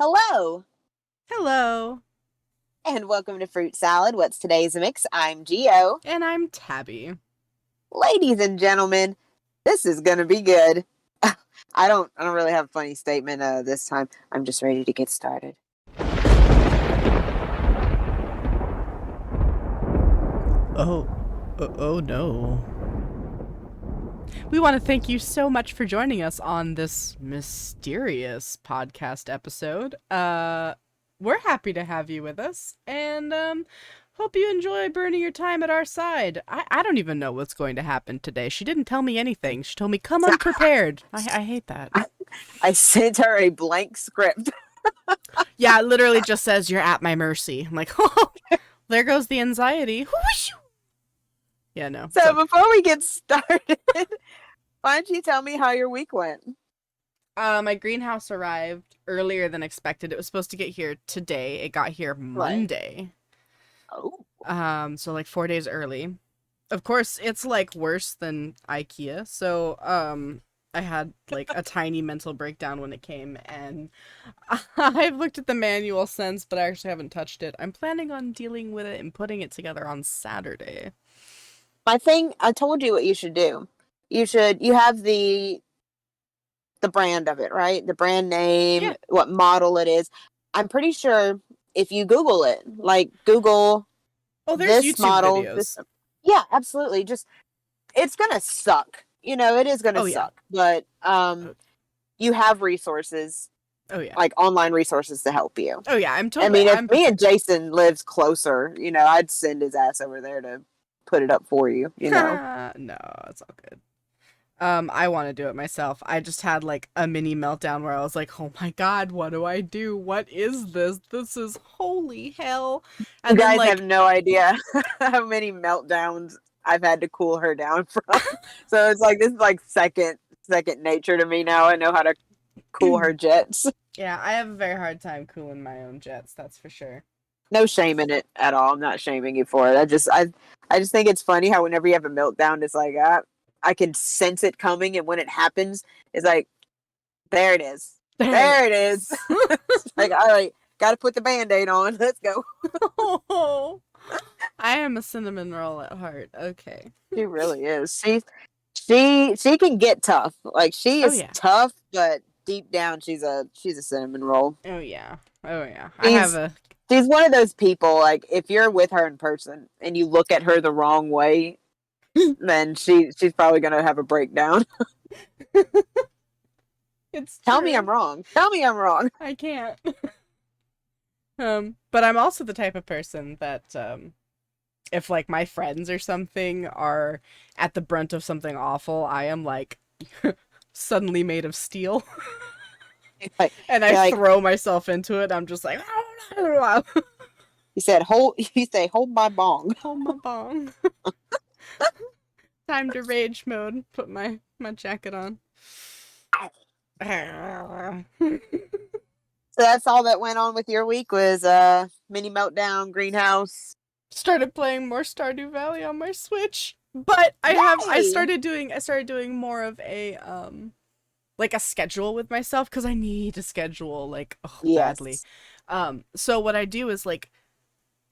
Hello, Hello, and welcome to Fruit Salad. What's today's mix? I'm Geo. and I'm Tabby. Ladies and gentlemen, this is gonna be good. I don't really have a funny statement this time. I'm just ready to get started. Oh no. We want to thank you so much for joining us on this mysterious podcast episode. We're happy to have you with us, and hope you enjoy burning your time at our side. I don't even know what's going to happen today. She didn't tell me anything. She told me come unprepared. I hate that. I sent her a blank script. Yeah, it literally just says you're at my mercy. I'm like, oh, there goes the anxiety. Yeah, no. So before we get started, why don't you tell me how your week went? My greenhouse arrived earlier than expected. It was supposed to get here today. It got here Monday. Oh, So like 4 days early. Of course, it's like worse than IKEA. So, I had like a tiny mental breakdown when it came, and I've looked at the manual since, but I actually haven't touched it. I'm planning on dealing with it and putting it together on Saturday. I told you what you should do. You have the brand of it, right? The brand name, Yeah. what model it is. I'm pretty sure if you Google it, like Google Oh, there's this YouTube model, videos. yeah, absolutely. Just it's gonna suck. It is gonna Oh, yeah. suck. But you have resources, Oh, yeah. like online resources to help you. Oh, yeah. I mean, if me and Jason lives closer, I'd send his ass over there to put it up for you, No, it's all good. I want to do it myself. I just had like a mini meltdown where I was like, "Oh my god, what do I do? What is this? This is holy hell!" And You then guys like, have no idea how many meltdowns I've had to cool her down from. So it's like this is like second nature to me now. I know how to cool her jets. yeah, I have a very hard time cooling my own jets. That's for sure. No shame in it at all. I'm not shaming you for it. I just think it's funny how whenever you have a meltdown, it's like I can sense it coming, and when it happens, it's like there it is. There it is. Like all right, got to put the Band-Aid on. Let's go. Oh, I am a cinnamon roll at heart. Okay. She really is. She can get tough. Like she Oh is yeah. tough, but deep down she's a cinnamon roll. Oh yeah. Oh yeah. I have She's a. she's one of those people, like if you're with her in person and you look at her the wrong way, then she's probably gonna have a breakdown. It's Tell true. me I'm wrong. Tell me I'm wrong. I can't. But I'm also the type of person that if like my friends or something are at the brunt of something awful, I am like suddenly made of steel. Like, And I throw myself into it. I'm just like you said hold you say hold my bong. hold my bong. Time to rage mode. Put my jacket on. So that's all that went on with your week was mini meltdown, greenhouse. Started playing more Stardew Valley on my Switch. But I started doing more of a like a schedule with myself because I need a schedule like badly. So what I do is like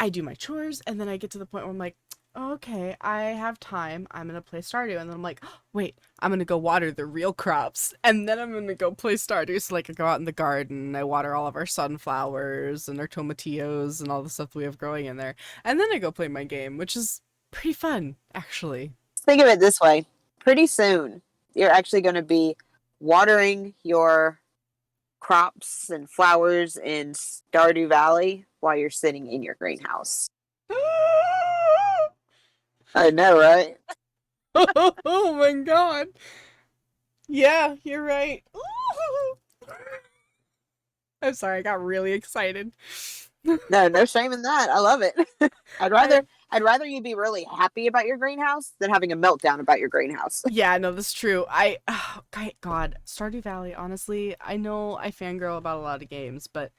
I do my chores and then I get to the point where I'm like, okay, I have time. I'm gonna play Stardew, and then I'm like, oh, wait, I'm gonna go water the real crops, and then I'm gonna go play Stardew. So like I go out in the garden, I water all of our sunflowers and our tomatillos and all the stuff we have growing in there, and then I go play my game, which is pretty fun actually. Think of it this way: pretty soon, you're actually going to be watering your crops and flowers in Stardew Valley while you're sitting in your greenhouse. I know, right? Oh my god. Yeah, you're right. I'm sorry, I got really excited. No shame in that. I love it. I'd rather you be really happy about your greenhouse than having a meltdown about your greenhouse. Yeah, no, that's true. God, Stardew Valley, honestly, I know I fangirl about a lot of games, but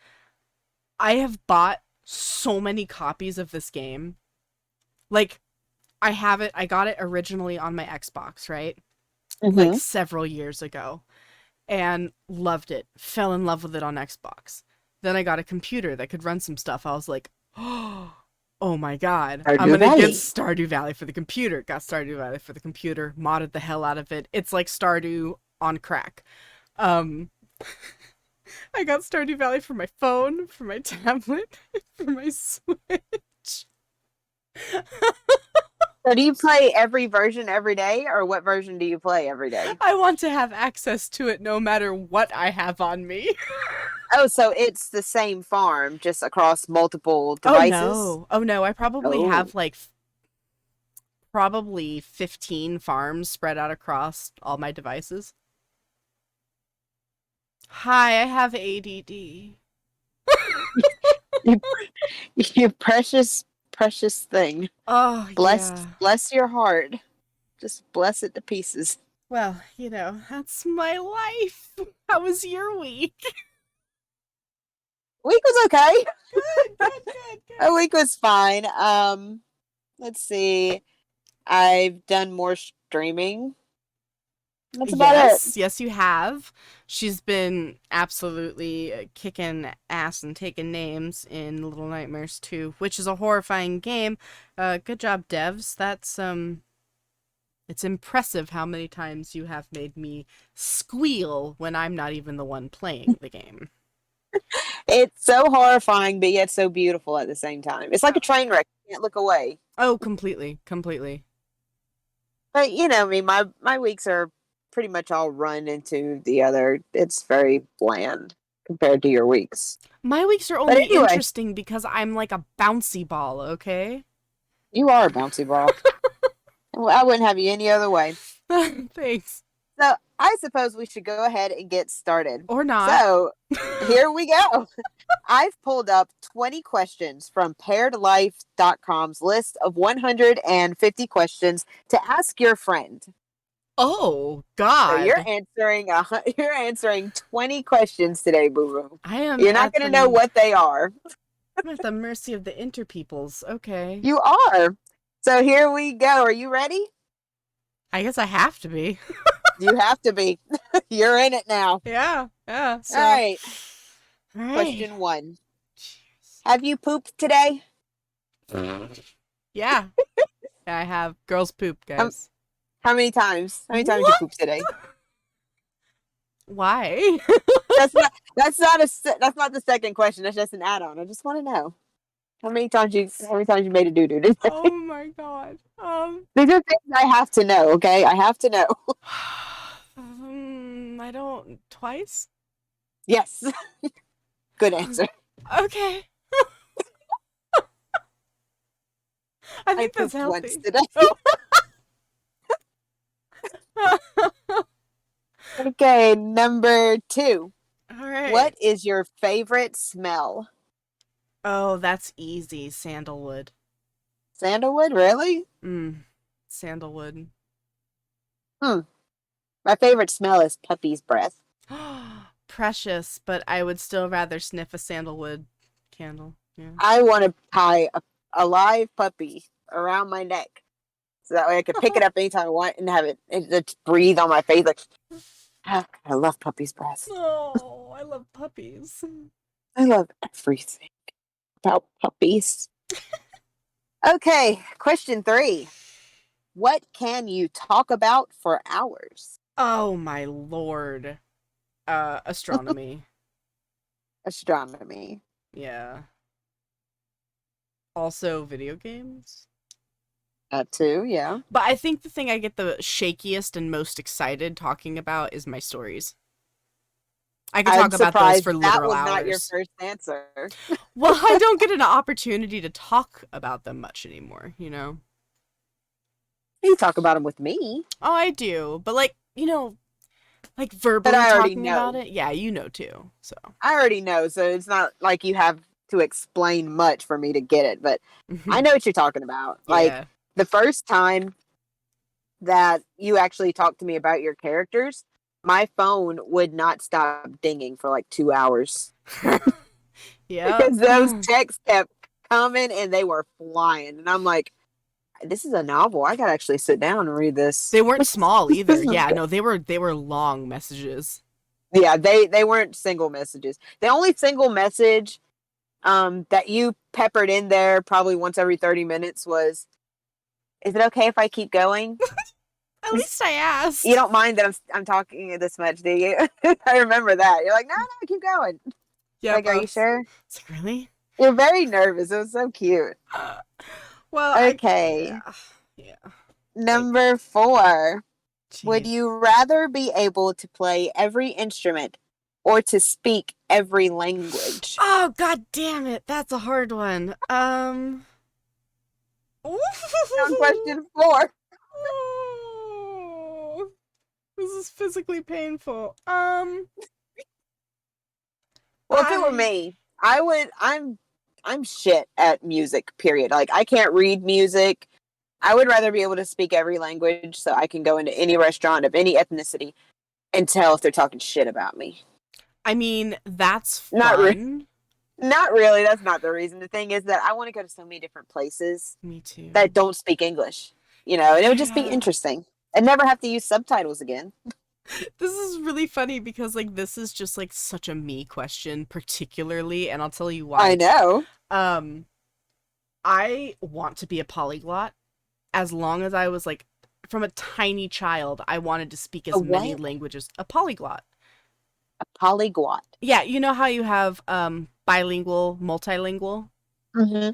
I have bought so many copies of this game. Like, I got it originally on my Xbox, right? Mm-hmm. Like several years ago. And loved it. Fell in love with it on Xbox. Then I got a computer that could run some stuff. I was like, oh my god, I'm Stardew gonna get Valley. Stardew Valley for the computer. Got Stardew Valley for the computer, modded the hell out of it. It's like Stardew on crack. Um, I got Stardew Valley for my phone, for my tablet, for my Switch. So do you play every version every day, or what version do you play every day? I want to have access to it no matter what I have on me. Oh, so it's the same farm, just across multiple Oh devices? no. Oh no, I probably Oh. have like probably 15 farms spread out across all my devices. Hi, I have ADD. You, you precious, precious thing. Oh, Bless, yeah. bless your heart. Just bless it to pieces. Well, that's my life. How was your week? Week was okay. Good, good, good, A good. week was fine. Let's see. I've done more streaming. That's about it. Yes, yes, you have. She's been absolutely kicking ass and taking names in Little Nightmares 2, which is a horrifying game. Good job, devs. It's impressive how many times you have made me squeal when I'm not even the one playing the game. It's so horrifying, but yet so beautiful at the same time. It's like a Oh, train wreck. You can't look away. oh, completely, completely. But I mean, my weeks are pretty much all run into the other. It's very bland compared to your weeks. My weeks are But only anyway, interesting because I'm like a bouncy ball, okay? you are a bouncy ball. Well, I wouldn't have you any other way. Thanks. So I suppose we should go ahead and get started. Or not. So here we go. I've pulled up 20 questions from pairedlife.com's list of 150 questions to ask your friend. Oh, So you're God. answering you're answering 20 questions today, Boo Boo. I am You're not at going to know what they are. I'm at the mercy of the interpeoples. Okay. You are. So here we go. Are you ready? I guess I have to be. You have to be. You're in it now. Yeah. Yeah. So. All right. All right. Question 1. Cheers. Have you pooped today? Yeah. I have girls poop, How, guys. how many times? How many times you What? pooped today? Why? That's not the second question. That's just an add-on. I just want to know how many times you made a doo-doo today. Oh my god. These are things I have to know, okay? I have to know. I don't twice. Yes. Good answer. Okay. I I think that's pooped once healthy. today. Okay, number 2. All right. What is your favorite smell? Oh, that's easy. Sandalwood. Sandalwood, really? Sandalwood. Hmm. My favorite smell is puppy's breath. Precious, but I would still rather sniff a sandalwood candle. Yeah. I want to tie a live puppy around my neck so that way I could pick it up anytime I want and have it just breathe on my face like, oh, I love puppy's breath. Oh, I love puppies. I love everything about puppies. Okay, question 3. What can you talk about for hours? Oh my lord. Astronomy. Astronomy. Yeah. Also video games. Too, yeah. But I think the thing I get the shakiest and most excited talking about is my stories. I could I'm talk about those surprised for that literal was not your hours. first answer. Well, I don't get an opportunity to talk about them much anymore, you know? You talk about them with me. Oh, I do. But like But verbally I already talking about know. it. Yeah, you know too. So. I already know, so it's not like you have to explain much for me to get it, but I know what you're talking about. Like, Yeah. the first time that you actually talked to me about your characters, my phone would not stop dinging for like 2 hours. Yeah. Because those texts kept coming and they were flying. And I'm like, this is a novel. I gotta actually sit down and read this. They weren't small either. This is Yeah, good. no, they were long messages. Yeah, they weren't single messages. The only single message that you peppered in there probably once every 30 minutes was, "Is it okay if I keep going?" At least I You asked. don't mind that I'm talking this much, do you? I remember that. You're like, "No, no, keep going." Yep. Like, "Are you sure?" It's like, really? You're very nervous. It was so cute. Well, Okay. yeah. Yeah. Like, Number 4. Would jeez. you rather be able to play every instrument or to speak every language? Oh, god damn it. That's a hard one. On question 4. This is physically painful. Well, if it were I me, I would. I'm shit at music. Period. Like I can't read music. I would rather be able to speak every language so I can go into any restaurant of any ethnicity and tell if they're talking shit about me. I mean, that's Not re- fun. not really. That's not the reason. The thing is that I want to go to so many different places Me too. that don't speak English. And it would just be Yeah. interesting. I'd never have to use subtitles again. This is really funny because like this is just like such a me question particularly, and I'll tell you I why. know. Um I want to be a polyglot as long as I was like from a tiny child, I wanted to speak A as many what? languages. A polyglot. A polyglot. Yeah, you know how you have bilingual, multilingual? Mm-hmm.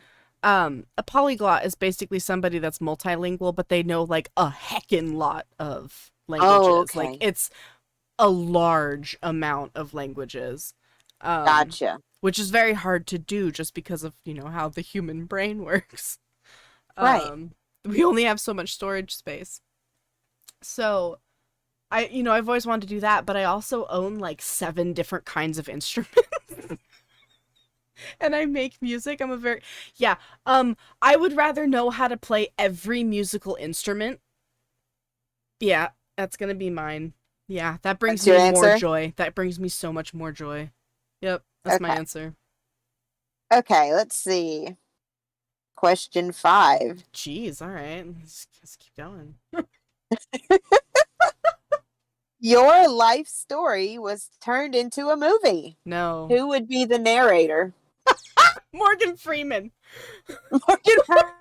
A polyglot is basically somebody that's multilingual, but they know like a heckin' lot of Oh, languages. Like okay. it's a large amount of languages. Um, Gotcha. which is very hard to do just because of, how the human brain works. Right. Um, we only have so much storage space. So I've always wanted to do that, but I also own like 7 different kinds of instruments. And I make music. Yeah. I would rather know how to play every musical instrument. Yeah, that's gonna be mine. Yeah, that brings That's your me more answer? joy. That brings me so much more joy. Yep, that's my Okay. answer. Okay, let's see. Question 5. Jeez, all right. Let's keep going. Your life story was turned into a movie. No. Who would be the narrator? Morgan Freeman. Morgan Freeman.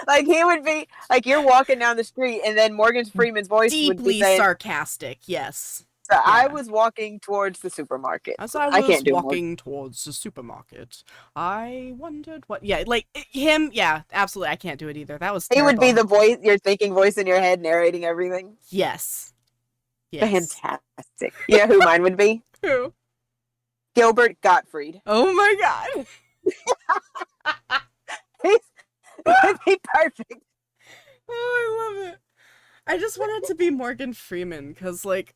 Like he would be like you're walking down the street and then Morgan Freeman's voice would be Deeply saying, sarcastic, yes. "So I Yeah. was walking towards the supermarket." As I I was can't do more. walking towards the supermarket, I wondered what. Yeah, like him. Yeah, absolutely. I can't do it either. That was He would be terrible. the voice, your thinking voice in your head narrating everything. Yes. Yes. Fantastic. You know who mine would be? Who? Gilbert Gottfried. Oh my god. He'd be perfect. Oh, I love it. I just wanted to be Morgan Freeman because, like,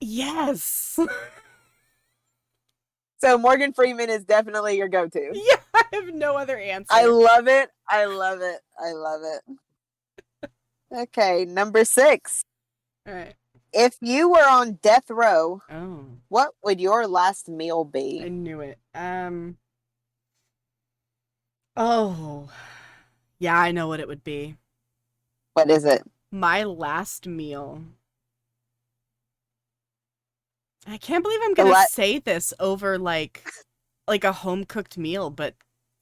yes. So Morgan Freeman is definitely your go-to. Yeah, I have no other answer. I love it. I love it. I love it. Okay, number 6. All right. If you were on death row, Oh, what would your last meal I be? knew it. Oh, yeah, I know what it would be. What is it? My last meal. I can't believe I'm The gonna la- say this over like a home cooked meal, but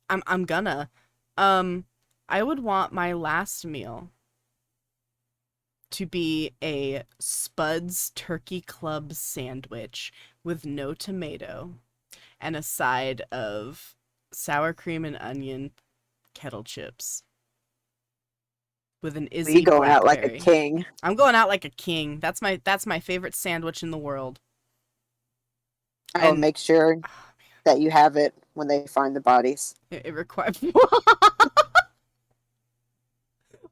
I'm gonna. Um, I would want my last meal to be a Spud's Turkey Club sandwich with no tomato and a side of sour cream and onion kettle chips with an you Izzy going out like a blackberry. king. I'm going out like a king. That's my favorite sandwich in the world. I will And make sure that you have it when they find the bodies. it requires.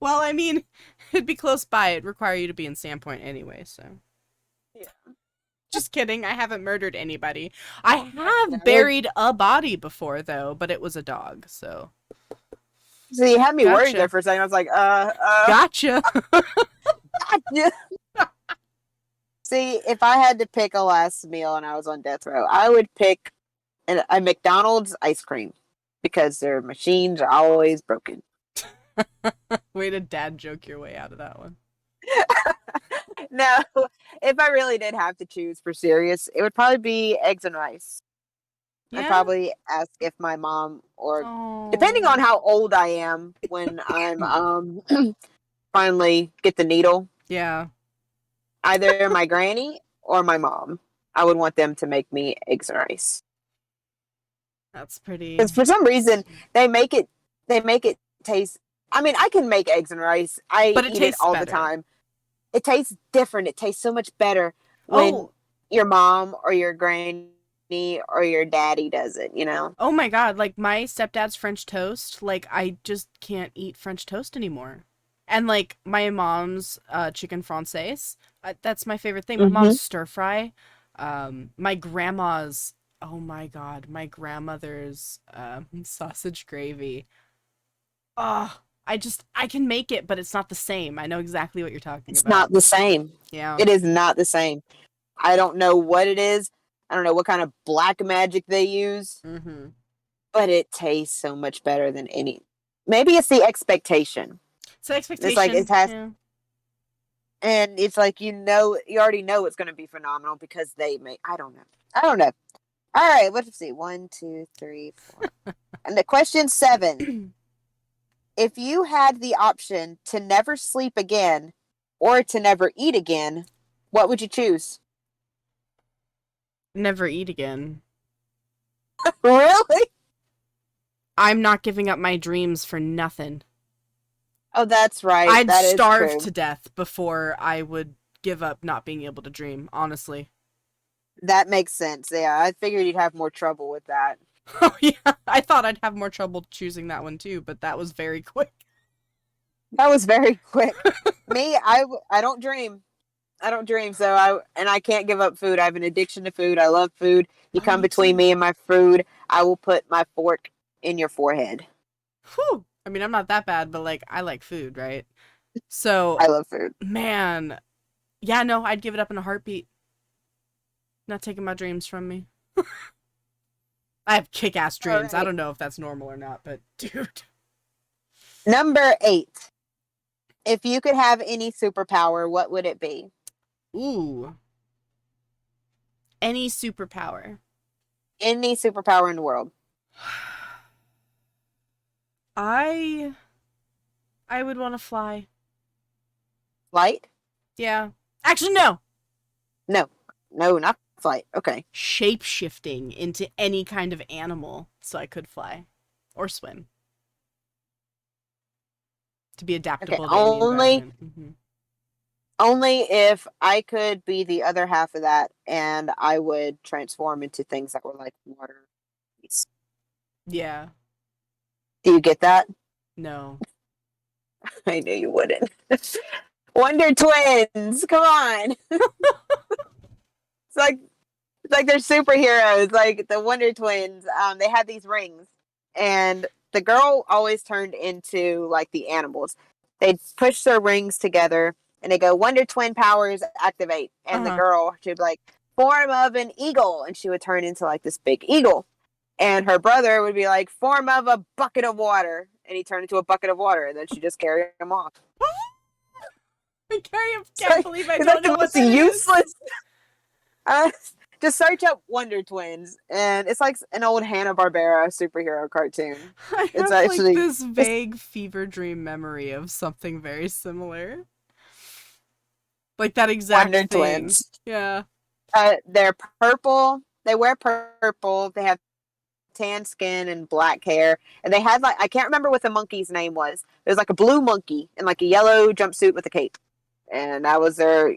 Well, I mean, it'd be close by. It'd require you to be in Sandpoint anyway, so. Yeah. Just kidding. I haven't murdered anybody. I have No. buried a body before, though, but it was a dog, so. So you had me worried Gotcha. there for a second. I was like, Gotcha. gotcha. See, if I had to pick a last meal and I was on death row, I would pick a McDonald's ice cream because their machines are always broken. Way to dad joke your way out of that one. No, if I really did have to choose for serious, it would probably be eggs and rice. I'd Yeah? probably ask if my mom, or depending on Oh. how old I am when I'm finally get the needle, Yeah. either my granny or my mom, I would want them to make me eggs and rice. That's pretty. Because for some reason they make it taste. I mean, I can make eggs and rice. I But it eat it tastes all the better. time. It tastes different. It tastes so much better when Oh, your mom or your granny or your daddy does it, you know? oh my God. Like my stepdad's French toast, like I just can't eat French toast anymore. And like my mom's chicken française, that's my favorite thing. My Mm-hmm. mom's stir fry. My grandma's, oh my God, my grandmother's sausage gravy. Oh, I can make it, but it's not the same. I know exactly what you're talking It's about. not the same. Yeah. It is not the same. I don't know what it is. I don't know what kind of black magic they use, Mm-hmm. but it tastes so much better than any. Maybe it's the expectation. So It's like it expectation. has, Yeah. and it's like you already know it's going to be phenomenal because they make. I don't know. I don't know. All right, let's see. 1, 2, 3, 4. And the question 7: if you had the option to never sleep again or to never eat again, what would you choose? Never eat again. Really? I'm not giving up my dreams for nothing. Oh, that's right. I'd That is starve true. to death before I would give up not being able to dream, honestly. That makes sense. Yeah, I figured you'd have more trouble with that. Oh, yeah. I thought I'd have more trouble choosing that one too, but that was very quick. That was very quick. Me, I don't dream. I don't dream, so I can't give up food. I have an addiction to food. I love food. You Oh, come me between too. me and my food, I will put my fork in your forehead. Whew. I mean, I'm not that bad, but like, I like food, right? So, I love food. man. Yeah, no, I'd give it up in a heartbeat. Not taking my dreams from me. I have kick ass All dreams. I right. don't know if that's normal or not, but dude. Number 8. If you could have any superpower, what would it be? Ooh. Any superpower. Any superpower in the world. I I would want to fly. Flight? Yeah. Actually, no. No. No, not flight. Okay. Shape shifting into any kind of animal so I could fly or swim to be Okay. adaptable to any Only environment. only if I could be the other half of that and I would transform into things that were like water. Yeah. Do you get that? No. I knew you wouldn't. Wonder Twins. Come on. It's like they're superheroes, like the Wonder Twins. They had these rings, and the girl always turned into like the animals. They'd push their rings together, and they go Wonder Twin powers activate, Uh and the huh. girl she'd be like form of an eagle, and she would turn into like this big eagle. And her brother would be like form of a bucket of water, and he turned into a bucket of water, and then she just carried him off. I It's can't like believe I it's don't like the know what most that is. useless. Uh, just search up Wonder Twins, and it's like an old Hanna Barbera superhero cartoon. I It's have like actually this it's vague fever dream memory of something very similar. Like that exact Wonder thing. Twins. Yeah. They're purple. They wear purple. They have tan skin and black hair, and they had like I can't remember what the monkey's name was. It was like a blue monkey in like a yellow jumpsuit with a cape, and that was their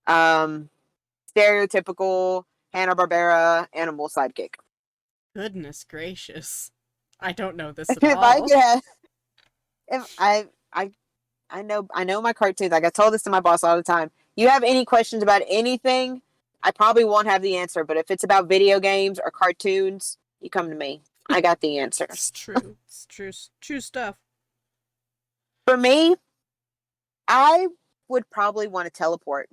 um, stereotypical Hanna Barbera animal sidekick. Goodness gracious. I don't know this at If I all. could have, if I know my cartoons. Like I told this to my boss all the time. You have any questions about anything, I probably won't have the answer. But if it's about video games or cartoons, you come to me. I got the It's answers. true. It's true. True stuff. For me, I would probably want to teleport.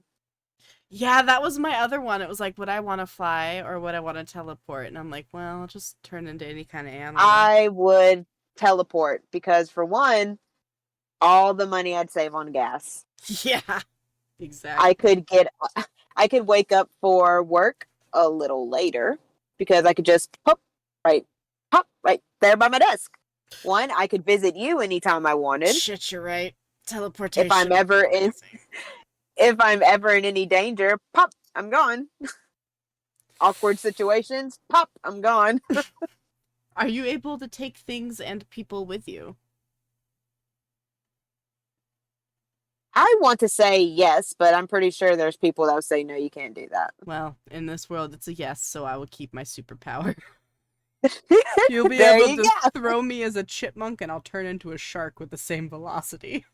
Yeah, that was my other one. It was like, would I want to fly or would I want to teleport? And I'm like, well, I'll just turn into any kind of animal. I would teleport because for one, all the money I'd save on gas. Yeah, I exactly. could get, I could wake up for work a little later because I could just pop right there by my desk. One, I could visit you anytime I wanted. Shit, you're right. If I'm Teleportation would be ever in, amazing. if I'm ever in any danger, pop, I'm gone. Awkward situations, pop, I'm gone. Are you able to take things and people with you? I want to say yes, but I'm pretty sure there's people that would say no, you can't do that. Well, in this world, it's a yes, so I will keep my superpower. You'll be There able you to go. throw me as a chipmunk, and I'll turn into a shark with the same velocity.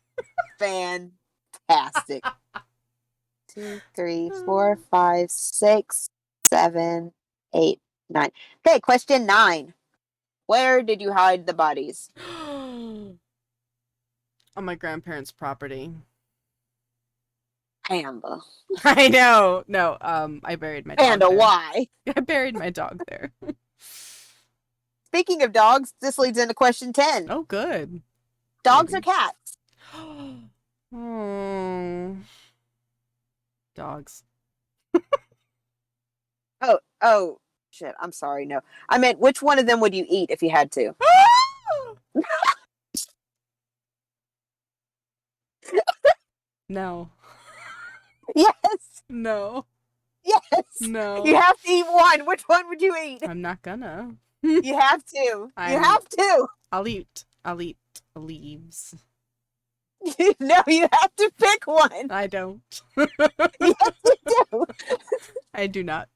Fantastic. 2, 3, 4, 5, 6, 7, 8, 9. Okay, question 9. Where did you hide the bodies? On my grandparents' property. Panda. I know. No, I buried my dog Panda, there. why? I buried my dog there. Speaking of dogs, this leads into question 10. Oh, good. Dogs or Maybe. cats? Oh, dogs. Oh, shit. I'm sorry. No. I meant, which one of them would you eat if you had to? No. Yes. No. Yes. No. You have to eat one. Which one would you eat? I'm not gonna. You have to. You I'm- have to. I'll eat leaves. No, you have to pick one. I don't. Yes, you do. I do not.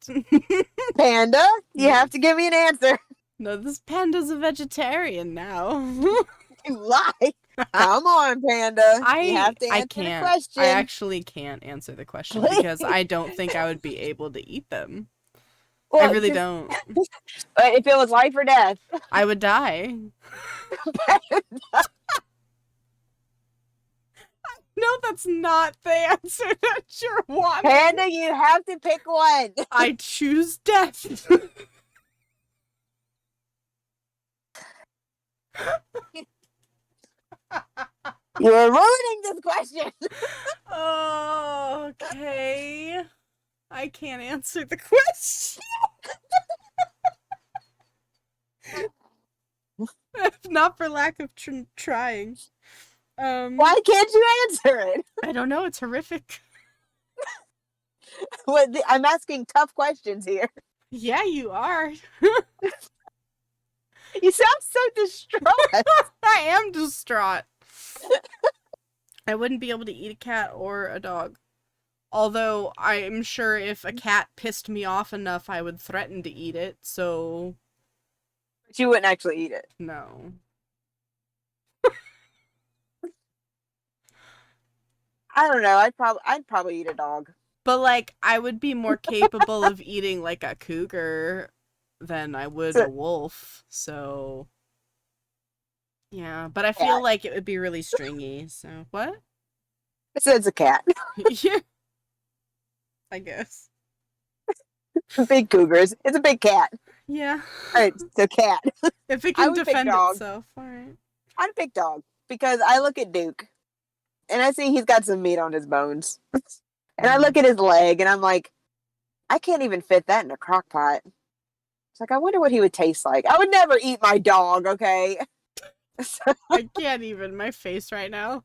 Panda, you have to give me an answer. No, this panda's a vegetarian now. You lie. Come on, Panda. You have to I answer the can't. question. I actually can't answer the question because I don't think I would be able to eat them. Well, I really don't. If it was life or death. I would die. No, that's not the answer that you're wanting. Panda, you have to pick one. I choose death. You're ruining this question. Oh, okay. I can't answer the question. Not for lack of trying. Why can't you answer it? I don't know. It's horrific. I'm asking tough questions here. Yeah, you are. You sound so distraught. I am distraught. I wouldn't be able to eat a cat or a dog. Although I'm sure if a cat pissed me off enough, I would threaten to eat it. So But you wouldn't actually eat it. no. I don't know. I'd probably eat a dog. But like, I would be more capable of eating like a cougar than I would a wolf. So yeah, but I feel like it would be really stringy. So what? It says a cat. Yeah, I guess. Big cougars. It's a big cat. Yeah. Alright, it's a cat. If it I can would pick defend dog. itself, alright. I'd pick dog because I look at Duke and I see he's got some meat on his bones. And I look at his leg and I'm like, I can't even fit that in a crock pot. It's like, I wonder what he would taste like. I would never eat my dog, okay? I can't even. My face right now.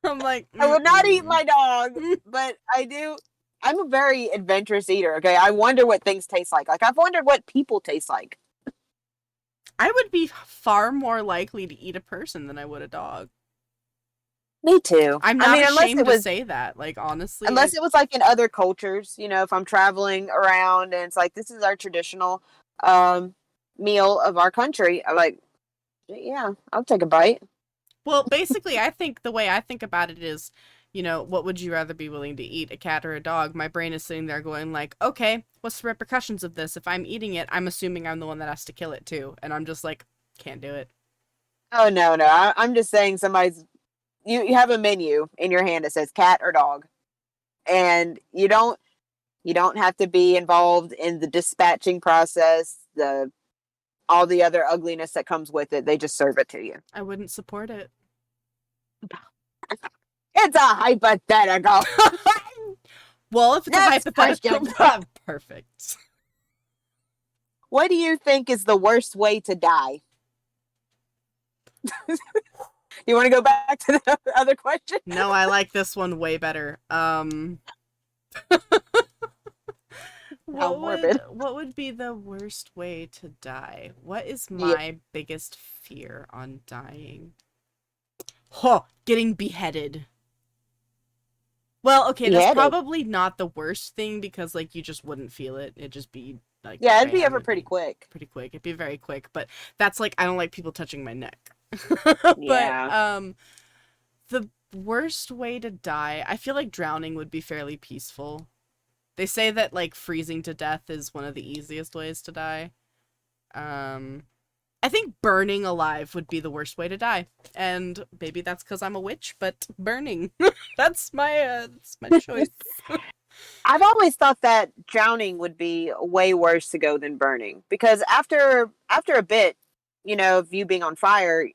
I'm like, I would not eat my dog, but I do. I'm a very adventurous eater, okay? I wonder what things taste like. Like, I've wondered what people taste like. I would be far more likely to eat a person than I would a dog. Me too. I'm not ashamed it was, to say that. Like, honestly. unless it was like in other cultures, you know, if I'm traveling around and it's like, this is our traditional meal of our country, I'm like, yeah, I'll take a bite. Well, basically, I think the way I think about it is, you know, what would you rather be willing to eat, a cat or a dog? My brain is sitting there going like, okay, what's the repercussions of this? If I'm eating it, I'm assuming I'm the one that has to kill it too. And I'm just like, can't do it. Oh, no. I'm just saying you have a menu in your hand that says cat or dog. And you don't have to be involved in the dispatching process, the all the other ugliness that comes with it. They just serve it to you. I wouldn't support it. It's a hypothetical. Well, if it's Next a hypothetical, question. perfect. What do you think is the worst way to die? You want to go back to the other question? No, I like this one way better. How morbid. What would be the worst way to die? What is Yeah. my biggest fear on dying? Huh, getting beheaded. Well, okay, that's Beheaded? probably not the worst thing because like you just wouldn't feel it. It'd just be like Yeah, it'd be bam, over pretty quick. Pretty quick. It'd be very quick, but that's like I don't like people touching my neck. Yeah. But the worst way to die, I feel like drowning would be fairly peaceful. They say that like freezing to death is one of the easiest ways to die. I think burning alive would be the worst way to die. And maybe that's because I'm a witch, but burning. That's my choice. I've always thought that drowning would be way worse to go than burning because after a bit, of you being on fire,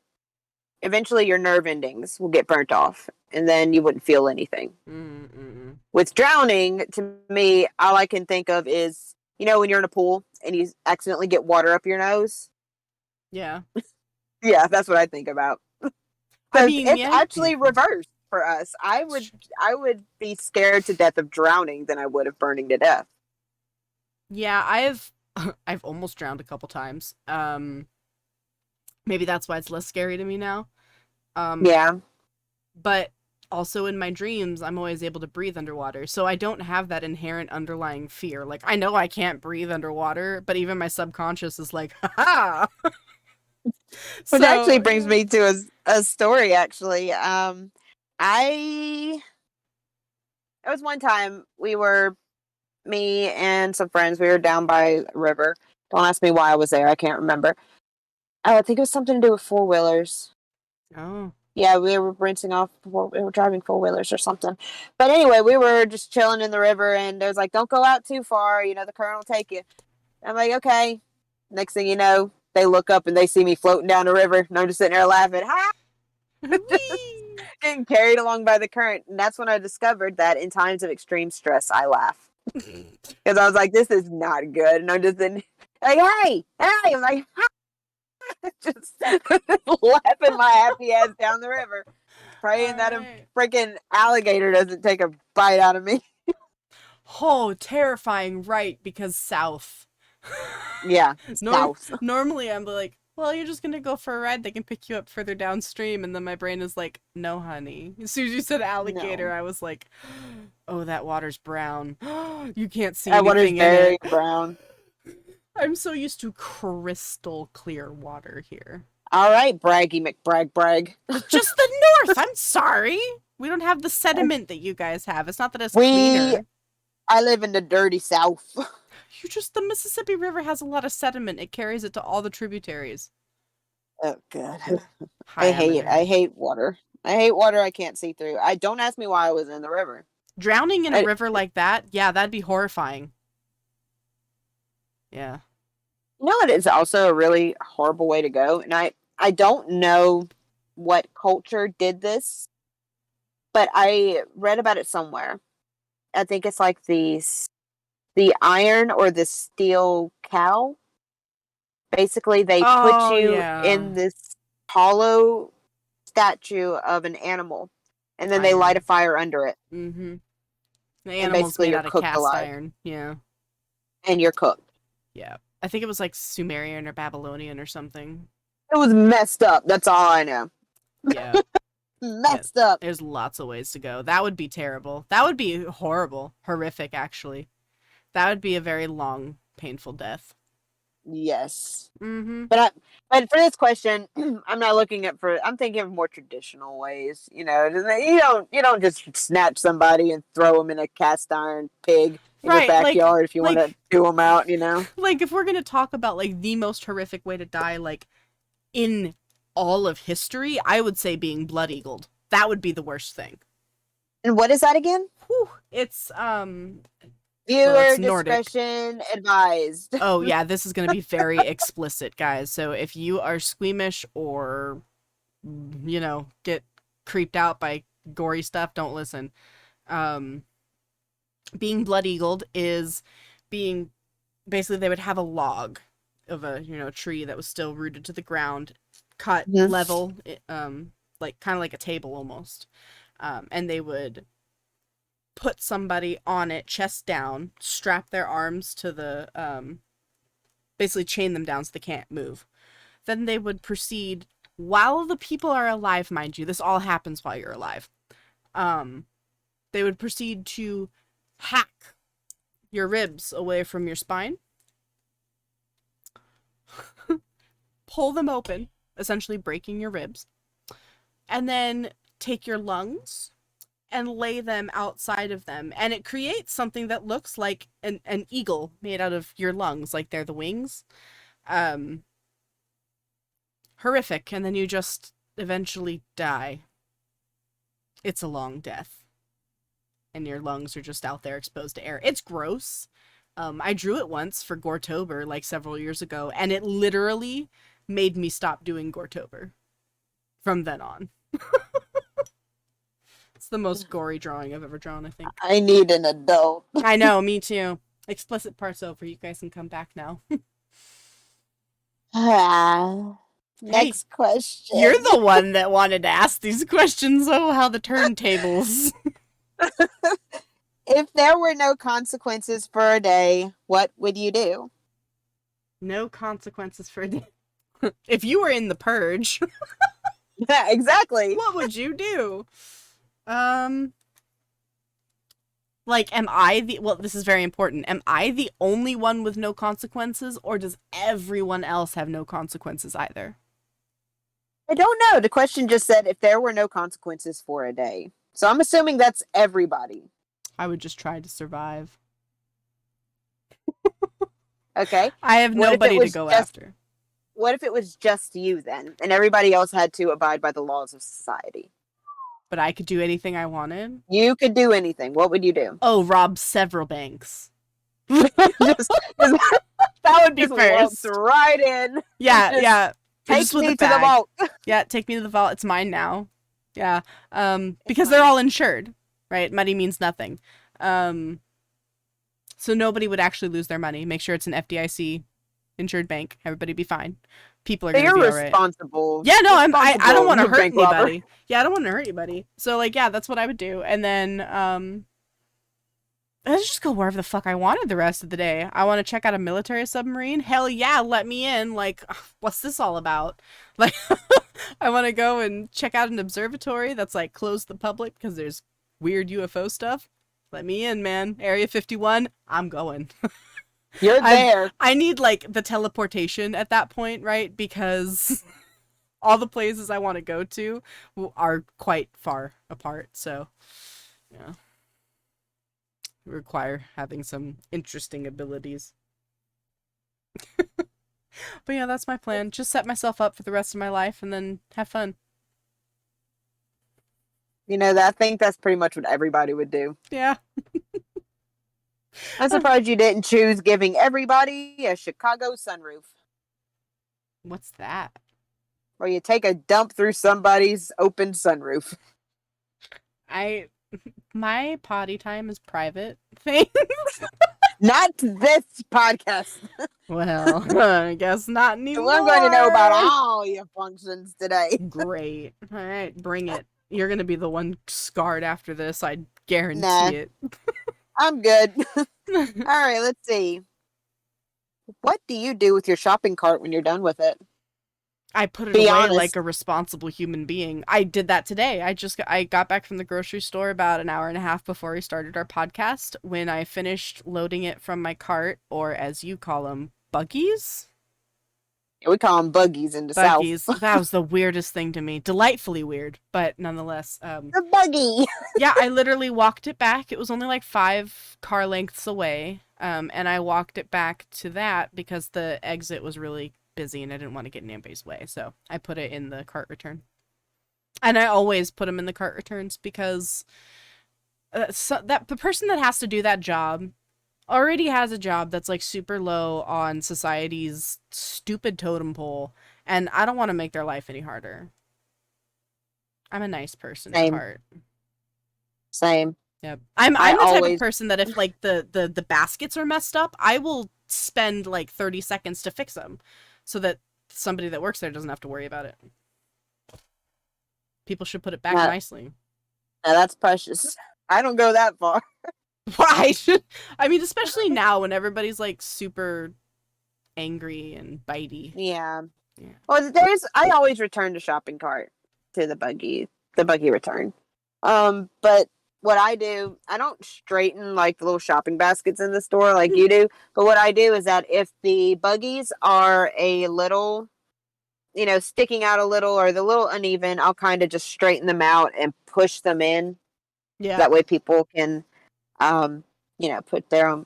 eventually your nerve endings will get burnt off and then you wouldn't feel anything. Mm-mm. With drowning, to me, all I can think of is, when you're in a pool and you accidentally get water up your nose. Yeah. Yeah, that's what I think about. I mean, it's yeah. actually reversed for us. I would be scared to death of drowning than I would of burning to death. Yeah, I've almost drowned a couple times. Maybe that's why it's less scary to me now. Yeah. But also in my dreams, I'm always able to breathe underwater. So I don't have that inherent underlying fear. Like, I know I can't breathe underwater, but even my subconscious is like, ha-ha! Which actually brings me to a story, actually. It was one time me and some friends, we were down by a river. Don't ask me why I was there. I can't remember. I think it was something to do with four-wheelers. Oh. Yeah, we were rinsing off. We were driving four-wheelers or something. But anyway, we were just chilling in the river, and it was like, don't go out too far. The current will take you. I'm like, okay. Next thing you know, they look up and they see me floating down the river, and I'm just sitting there laughing. Ha! Getting carried along by the current. And that's when I discovered that in times of extreme stress, I laugh. Because I was like, this is not good. And I'm just like, hey! I'm like, just laughing my happy ass down the river, praying that a freaking alligator doesn't take a bite out of me. Oh, terrifying, right, because south. Yeah, south. Normally I'm like, well, you're just gonna go for a ride, they can pick you up further downstream, and then my brain is like, no, honey. As soon as you said alligator, I was like, oh, that water's brown. You can't see anything water's in very it. brown. I'm so used to crystal clear water here. All right, braggy McBrag. Just the north, I'm sorry. We don't have the sediment that you guys have. It's not that it's cleaner. I live in the dirty south. The Mississippi River has a lot of sediment. It carries it to all the tributaries. Oh, God. I hate water. I hate water I can't see through. Don't ask me why I was in the river. Drowning in a river like that? Yeah, that'd be horrifying. Yeah. It is also a really horrible way to go. And I don't know what culture did this, but I read about it somewhere. I think it's like the iron or the steel cow. Basically, they put you in this hollow statue of an animal, and then they light a fire under it. Mm-hmm. The animal's made out of cast iron. Yeah. And you're cooked. Yeah. I think it was like Sumerian or Babylonian or something. It was messed up. That's all I know. Yeah. Messed up. There's lots of ways to go. That would be terrible. That would be horrible. Horrific, actually. That would be a very long, painful death. Yes. Mm-hmm. But for this question, I'm not looking I'm thinking of more traditional ways. You don't just snatch somebody and throw them in a cast iron pig in your backyard if you want to do them out. Like if we're gonna talk about like the most horrific way to die, like in all of history, I would say being blood eagled. That would be the worst thing. And what is that again? Whew. It's Well, Viewer it's Nordic. discretion advised. Oh yeah, this is going to be very explicit, guys. So if you are squeamish or, get creeped out by gory stuff, don't listen. Um, being blood-eagled is being basically they would have a log of a tree that was still rooted to the ground, cut Mhm. level, like kind of like a table almost, and they would put somebody on it, chest down, strap their arms to the basically chain them down so they can't move. Then they would proceed while the people are alive, mind you. This all happens while you're alive. They would proceed to hack your ribs away from your spine, pull them open, essentially breaking your ribs, and then take your lungs and lay them outside of them. And it creates something that looks like an eagle made out of your lungs, like they're the wings. Horrific. And then you just eventually die. It's a long death. And your lungs are just out there exposed to air. It's gross. I drew it once for Goretober, like several years ago, and it literally made me stop doing Goretober from then on. It's the most gory drawing I've ever drawn, I think. I need an adult. I know, me too. Explicit part's over. You guys can come back now. Next question. You're the one that wanted to ask these questions. Oh, how the turntables. If there were no consequences for a day, what would you do? No consequences for a day. If you were in the purge. Yeah, exactly. What would you do? Like, this is very important. Am I the only one with no consequences, or does everyone else have no consequences either? I don't know. The question just said if there were no consequences for a day. So I'm assuming that's everybody. I would just try to survive. Okay. I have nobody to go after. What if it was just you then, and everybody else had to abide by the laws of society? But I could do anything I wanted? You could do anything. What would you do? Oh, rob several banks. That would be first. Right in. Yeah. Take me to the vault. Yeah, take me to the vault. It's mine now. Yeah. Because they're all insured, right? Money means nothing. So nobody would actually lose their money. Make sure it's an FDIC insured bank. Everybody be fine. People are going to be all right. Responsible. Yeah, no, I don't want to hurt anybody. Yeah, I don't want to hurt anybody. So, like, yeah, that's what I would do. And then, let's just go wherever the fuck I wanted the rest of the day. I want to check out a military submarine. Hell yeah, let me in. Like, what's this all about? Like, I want to go and check out an observatory that's, like, closed to the public because there's weird UFO stuff. Let me in, man. Area 51, I'm going. You're there. I need, like, the teleportation at that point, right? Because all the places I want to go to are quite far apart, so, yeah. Require having some interesting abilities. But yeah, that's my plan. Just set myself up for the rest of my life and then have fun. I think that's pretty much what everybody would do. Yeah. I'm surprised you didn't choose giving everybody a Chicago sunroof. What's that? Where you take a dump through somebody's open sunroof. My potty time is private. Thanks. Not this podcast. Well, I guess not anymore. I'm going to know about all your functions today. Great. All right, bring it. You're going to be the one scarred after this. I guarantee it. I'm good. All right, let's see. What do you do with your shopping cart when you're done with it? I put it away like a responsible human being. I did that today. I got back from the grocery store about an hour and a half before we started our podcast. When I finished loading it from my cart, or as you call them, buggies? Yeah, we call them buggies in the South. That was the weirdest thing to me. Delightfully weird, but nonetheless. The buggy! Yeah, I literally walked it back. It was only like 5 car lengths away. And I walked it back to that because the exit was really busy and I didn't want to get in anybody's way. So I put it in the cart return. And I always put them in the cart returns because the person that has to do that job already has a job that's like super low on society's stupid totem pole, and I don't want to make their life any harder. I'm a nice person at Same, heart. same. Yep. I I'm the type of always person that if like the baskets are messed up, I will spend like 30 seconds to fix them so that somebody that works there doesn't have to worry about it. People should put it back now, nicely. now that's precious. I don't go that far. Why? I mean, especially now when everybody's like super angry and bitey. Yeah. Yeah. Well, I always return the shopping cart to the buggy return. But what I do, I don't straighten like the little shopping baskets in the store like you do. But what I do is that if the buggies are a little, sticking out a little or the little uneven, I'll kind of just straighten them out and push them in. Yeah. That way people can, put their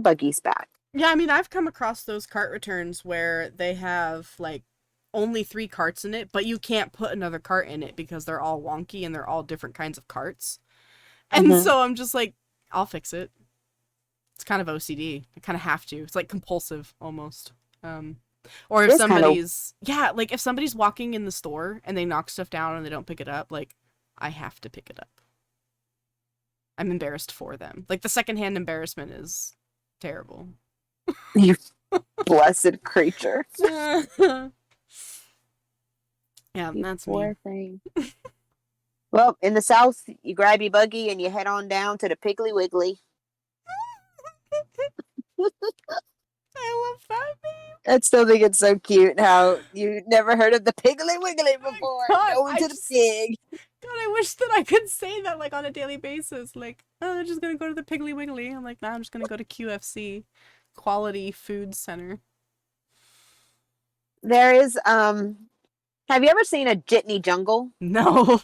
buggies back. Yeah, I mean, I've come across those cart returns where they have like only 3 carts in it, but you can't put another cart in it because they're all wonky and they're all different kinds of carts. And Mm-hmm. so I'm just like, I'll fix it. It's kind of OCD. I kind of have to. It's like compulsive almost. Or if It is kind of yeah, like if somebody's walking in the store and they knock stuff down and they don't pick it up, like I have to pick it up. I'm embarrassed for them. Like the secondhand embarrassment is terrible. you blessed creature. Yeah, You that's me. poor thing. Well, in the South, you grab your buggy and you head on down to the Piggly Wiggly. I love that name. I still think it's so cute how you never heard of the Piggly Wiggly before. God, Going to the pig. God, I wish that I could say that like on a daily basis. Like, oh, they're just gonna go to the Piggly Wiggly. I'm like, nah, I'm just gonna go to QFC, Quality Food Center. There is have you ever seen a jitney jungle? No.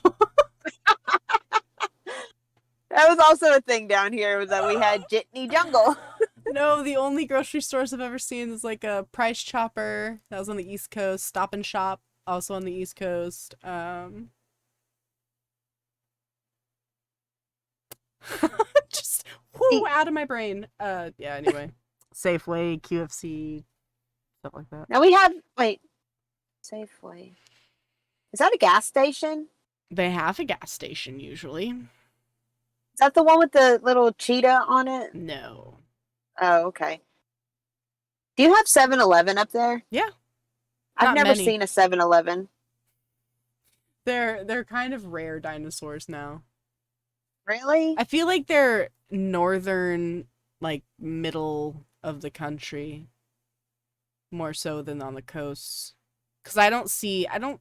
That was also a thing down here was that we had jitney jungle. No, the only grocery stores I've ever seen is like a Price Chopper. That was on the East Coast. Stop and Shop, also on the East Coast. Just out of my brain. Yeah, anyway. Safeway, QFC, stuff like that. Now we have Safeway. Is that a gas station? They have a gas station usually. Is that the one with the little cheetah on it? No. Oh, okay. Do you have 7-Eleven up there? Yeah. I've Not never many. seen a 7-Eleven. They're kind of rare dinosaurs now. Really? I feel like they're northern, like middle of the country, more so than on the coasts. Because I don't know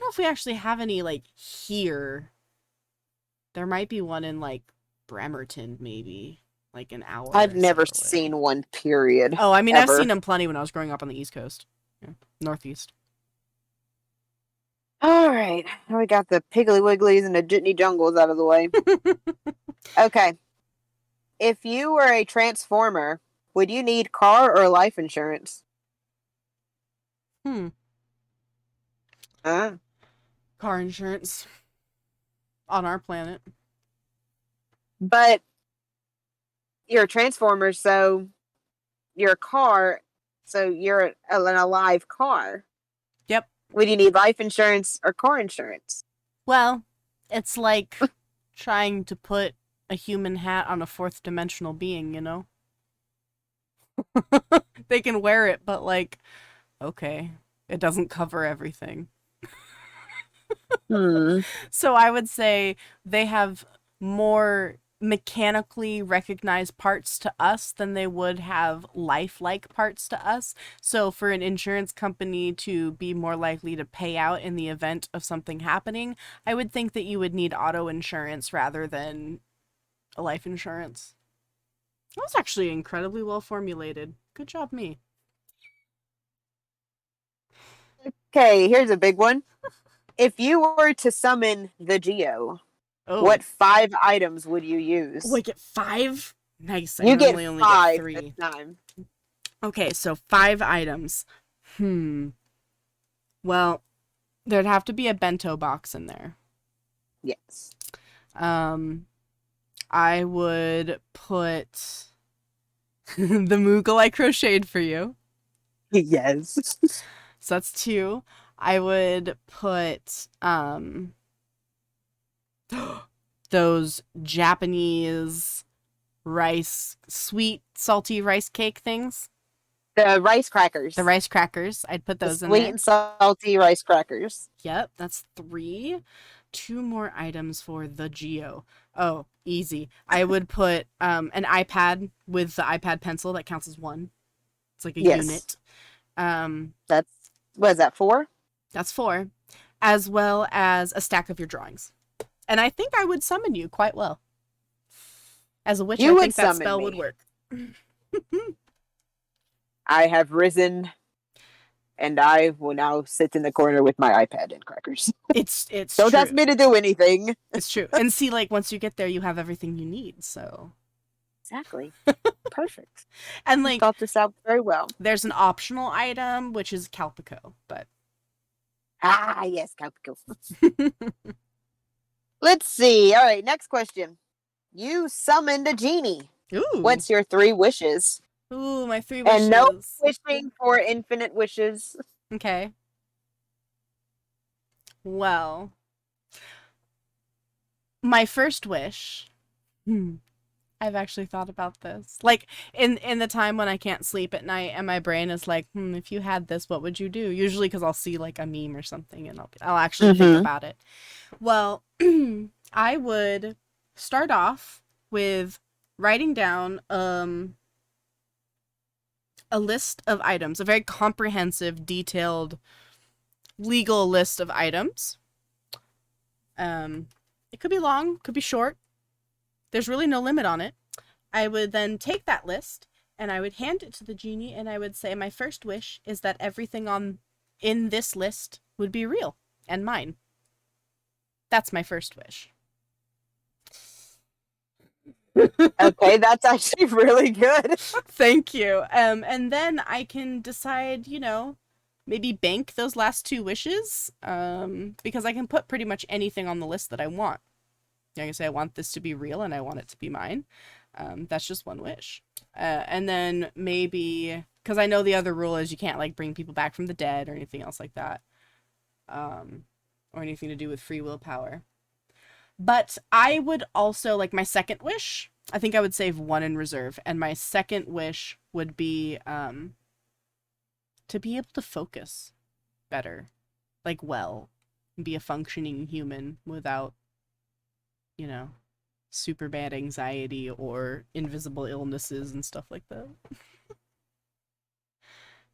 if we actually have any like here. There might be one in like Bremerton, maybe like an hour. I've never away. seen one. Period. Oh, I mean, ever. I've seen them plenty when I was growing up on the East Coast, Northeast. All right, now we got the Piggly Wigglies and the Jitney Jungles out of the way. Okay, if you were a transformer, would you need car or life insurance? Car insurance on our planet. But you're a transformer, so you're a car, so you're an alive car. Yep. Would you need life insurance or car insurance? Well, it's like trying to put a human hat on a fourth dimensional being, you know? They can wear it, but like, okay, it doesn't cover everything. So I would say they have more mechanically recognized parts to us than they would have lifelike parts to us. So for an insurance company to be more likely to pay out in the event of something happening, I would think that you would need auto insurance rather than a life insurance. That was actually incredibly well formulated. Good job, me. Okay, here's a big one. If you were to summon the Geo, what 5 items would you use? Oh, I get 5? Nice. I you get only 5 get 3. this time. Okay, so 5 items. Well, there'd have to be a bento box in there. Yes. I would put The Moogle I crocheted for you. Yes. So that's 2. I would put those Japanese sweet salty rice cake things. The rice crackers. The rice crackers. I'd put The those in sweet there. and salty rice crackers. Yep, that's 3. 2 more items for the Geo. Oh, easy. I would put an iPad with the iPad pencil. That counts as 1. It's like a unit. That's, what is that, 4? That's 4. As well as a stack of your drawings. And I think I would summon you quite well. As a witch, I think that spell would work. I have risen, and I will now sit in the corner with my iPad and crackers. It's Don't true. ask me to do anything. It's true. And see, like, once you get there, you have everything you need, so... Exactly. Perfect. And, like... thought this out very well. There's an optional item, which is Calpico, but... Ah, yes, Calpico. Let's see. All right, next question. You summoned a genie. Ooh. What's your 3 wishes? Ooh, my 3 wishes. And no wishing for infinite wishes. Okay. Well, my first wish. I've actually thought about this. Like in the time when I can't sleep at night and my brain is like, if you had this, what would you do? Usually because I'll see like a meme or something and I'll actually think about it. Well, I would start off with writing down a list of items, a very comprehensive, detailed, legal list of items. It could be long, could be short. There's really no limit on it. I would then take that list and I would hand it to the genie and I would say, my first wish is that everything in this list would be real and mine. That's my first wish. Okay, that's actually really good. Thank you. And then I can decide, maybe bank those last 2 wishes, because I can put pretty much anything on the list that I want. Like I say, I want this to be real and I want it to be mine. That's just 1 wish. And then maybe, because I know the other rule is you can't like bring people back from the dead or anything else like that, or anything to do with free willpower. But I would also, like, my second wish, I think I would save 1 in reserve, and my second wish would be to be able to focus better, like, well, and be a functioning human without, super bad anxiety or invisible illnesses and stuff like that.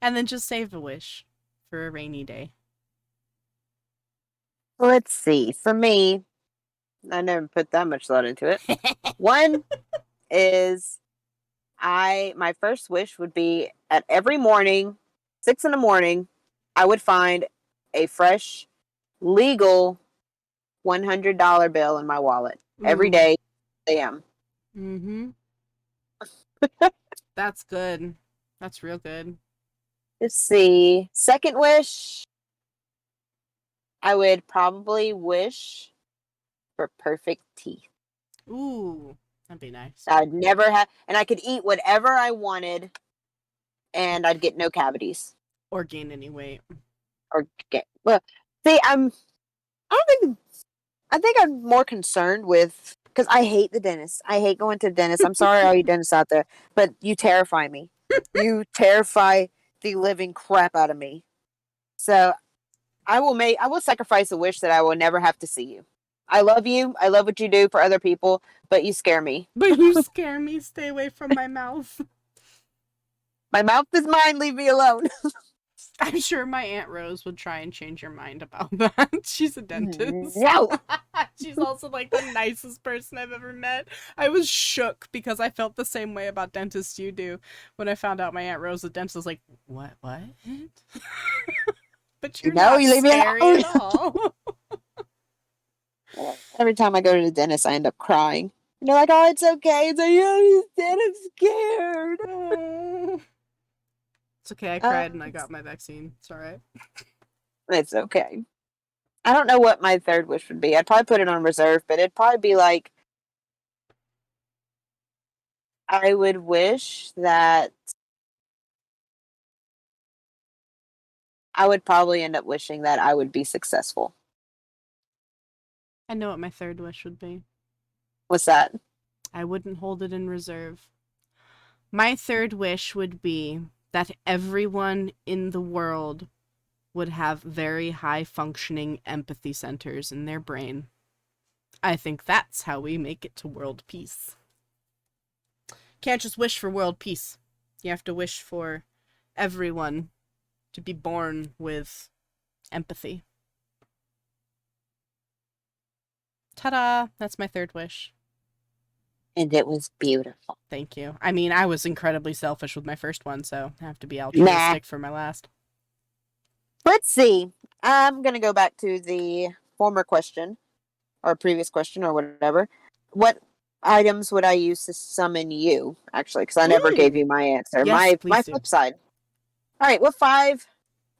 And then just save a wish for a rainy day. Let's see. For me, I never put that much thought into it. 1 is my first wish would be at every morning, 6 in the morning, I would find a fresh, legal $100 bill in my wallet. Every day, a.m. Mm-hmm. That's good. That's real good. Let's see. Second wish, I would probably wish for perfect teeth. Ooh, that'd be nice. I'd never have, and I could eat whatever I wanted, and I'd get no cavities. Or gain any weight. Well, see, I think I'm more concerned with, because I hate the dentist. I hate going to the dentist. I'm sorry, all you dentists out there, but you terrify me. You terrify the living crap out of me. So I will sacrifice a wish that I will never have to see you. I love you. I love what you do for other people, but you scare me. But you scare me. Stay away from my mouth. My mouth is mine. Leave me alone. I'm sure my Aunt Rose would try and change your mind about that. She's a dentist. No. She's also like the nicest person I've ever met. I was shook because I felt the same way about dentists you do. When I found out my Aunt Rose was a dentist, I was like, what? But you're not you leave me scary alone. at all. Every time I go to the dentist, I end up crying. And they're like, oh, it's okay. It's like, yeah, he's dead. I'm scared. It's okay. I cried and I got my vaccine. It's all right. It's okay. I don't know what my third wish would be. I'd probably put it on reserve, but it'd probably be like I would wish that I would probably end up wishing that I would be successful. I know what my third wish would be. What's that? I wouldn't hold it in reserve. My third wish would be that everyone in the world would have very high functioning empathy centers in their brain. I think that's how we make it to world peace. Can't just wish for world peace. You have to wish for everyone to be born with empathy. Ta-da! That's my third wish. And it was beautiful. Thank you. I mean, I was incredibly selfish with my first one, so I have to be altruistic for my last. Let's see. I'm going to go back to the former question, or previous question, or whatever. What items would I use to summon you? Actually, because I never gave you my answer. Yes, my do. flip side. All right, what 5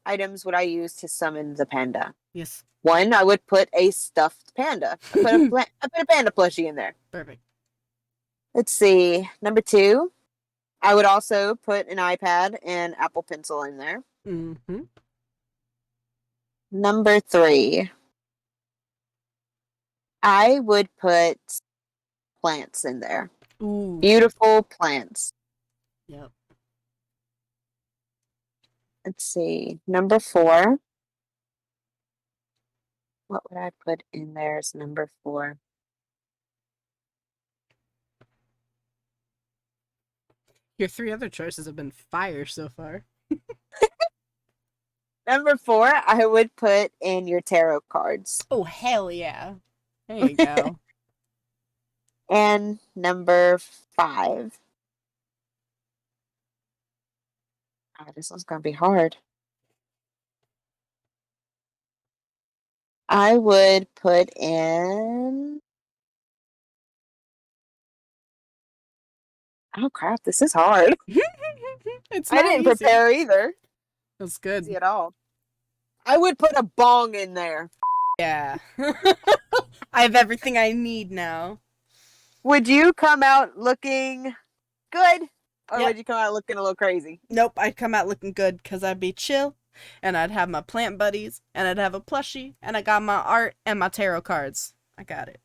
items would I use to summon the panda? Yes. 1, I would put a stuffed panda. I put a panda plushie in there. Perfect. Let's see. Number 2, I would also put an iPad and Apple Pencil in there. Mm-hmm. Number 3, I would put plants in there. Ooh. Beautiful plants. Yep. Let's see. Number 4. What would I put in there as number 4? Your 3 other choices have been fire so far. Number 4, I would put in your tarot cards. Oh, hell yeah. There you go. And number 5. Oh, this one's going to be hard. I would put in... Oh, crap. This is hard. It's I not didn't easy. prepare either. That's good. Easy at all. I would put a bong in there. Yeah. I have everything I need now. Would you come out looking good? Or Yep. would you come out looking a little crazy? Nope, I'd come out looking good because I'd be chill, and I'd have my plant buddies, and I'd have a plushie, and I got my art and my tarot cards. I got it.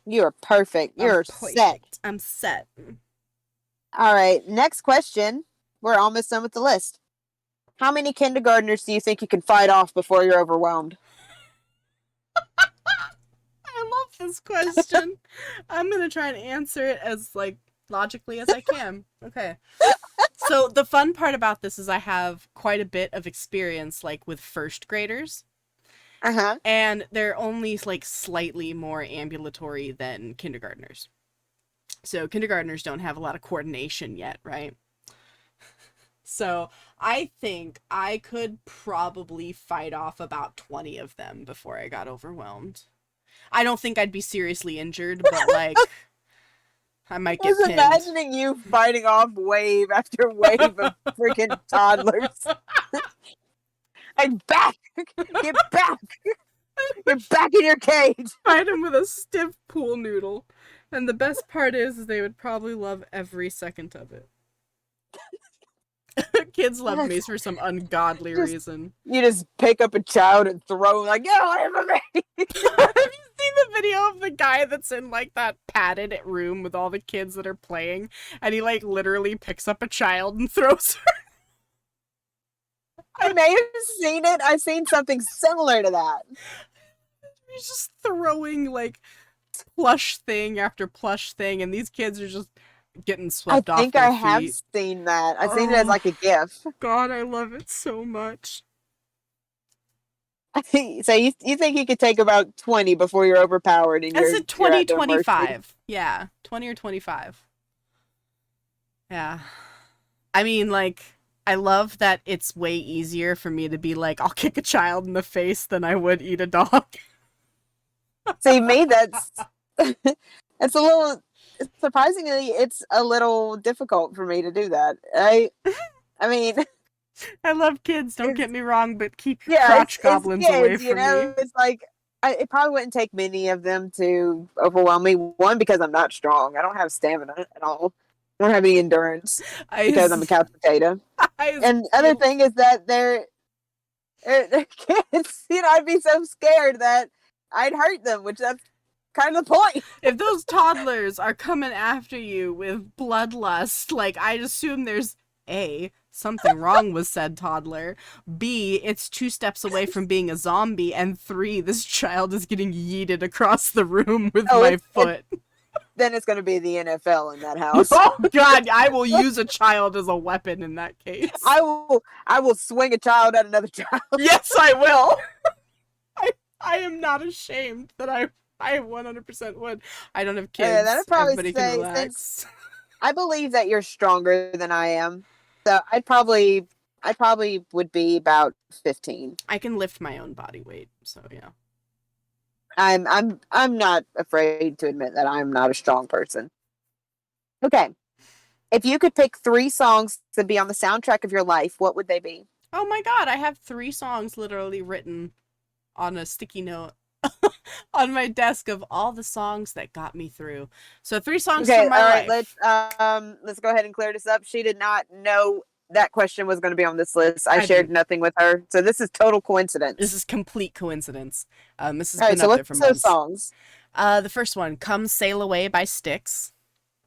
You're perfect. You're set. I'm set. All right, next question. We're almost done with the list. How many kindergartners do you think you can fight off before you're overwhelmed? I love this question. I'm gonna try and answer it as logically as I can. Okay. So the fun part about this is I have quite a bit of experience with first graders. Uh-huh. And they're only slightly more ambulatory than kindergartners. So kindergartners don't have a lot of coordination yet, right? So I think I could probably fight off about 20 of them before I got overwhelmed. I don't think I'd be seriously injured, but I might get pinned. I was imagining you fighting off wave after wave of freaking toddlers. Back! Get back! Get back in your cage! Fight him with a stiff pool noodle. And the best part is they would probably love every second of it. Kids love me for some ungodly reason. You just pick up a child and throw him get away from me! Have you seen the video of the guy that's in that padded room with all the kids that are playing, and he literally picks up a child and throws her? I may have seen it. I've seen something similar to that. He's just throwing plush thing after plush thing, and these kids are just getting swept off their feet. I think I have seen that. I've seen it as a GIF. God, I love it so much. So you think you could take about 20 before you're overpowered? And I said 20, 25. Yeah, 20 or 25. Yeah. I mean, I love that it's way easier for me to be I'll kick a child in the face than I would eat a dog. See, me, that's a little... Surprisingly, it's a little difficult for me to do that. I mean... I love kids, don't get me wrong, but keep your crotch goblins kids, away from me. It's it probably wouldn't take many of them to overwhelm me. One, because I'm not strong. I don't have stamina at all. I don't have any endurance because I'm a couch potato. I And other feel thing is that they're kids. I'd be so scared that I'd hurt them, which that's kind of the point. if those toddlers are coming after you with bloodlust, like I'd assume there's A, something wrong with said toddler, B, it's 2 steps away from being a zombie, and 3, this child is getting yeeted across the room with Oh, my foot. Then it's going to be the NFL in that house. Oh God, I will use a child as a weapon in that case. I will swing a child at another child. Yes, I will. I am not ashamed that I 100% would. I don't have kids. Then I'd probably Everybody say, can relax. since I believe that you're stronger than I am, so I probably would be about 15. I can lift my own body weight, so yeah. I'm not afraid to admit that I'm not a strong person. Okay. If you could pick 3 songs to be on the soundtrack of your life, what would they be? Oh my God, I have 3 songs literally written on a sticky note on my desk of all the songs that got me through. So 3 songs from my life. Let's go ahead and clear this up. She did not know that question was going to be on this list. I shared didn't. nothing with her, so this is total coincidence. This is complete coincidence. This has all right, been so up there for what's months. those songs? The first one, "Come Sail Away" by Styx.